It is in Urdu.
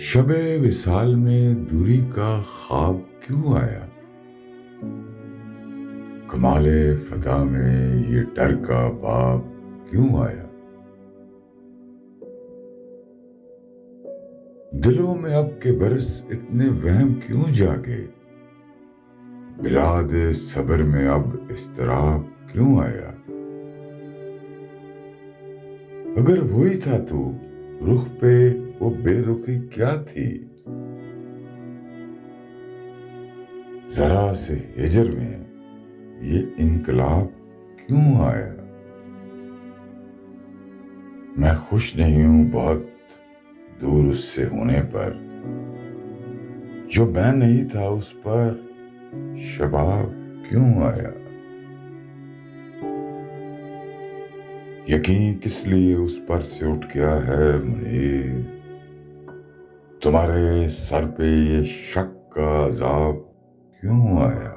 شب وصال میں دوری کا خواب کیوں آیا؟ کمال فتح میں یہ ڈر کا باب کیوں آیا؟ دلوں میں اب کے برس اتنے وہم کیوں جاگے؟ بلاد صبر میں اب اضطراب کیوں آیا؟ اگر وہی تھا تو رخ پہ وہ بے رخی کیا تھی؟ ذرا سے ہجر میں یہ انقلاب کیوں آیا؟ میں خوش نہیں ہوں بہت دور اس سے ہونے پر، جو میں نہیں تھا اس پر شباب کیوں آیا؟ یقین کس لیے اس پر سے اٹھ گیا ہے منیر؟ تمہارے سر پہ یہ شک کا عذاب کیوں آیا؟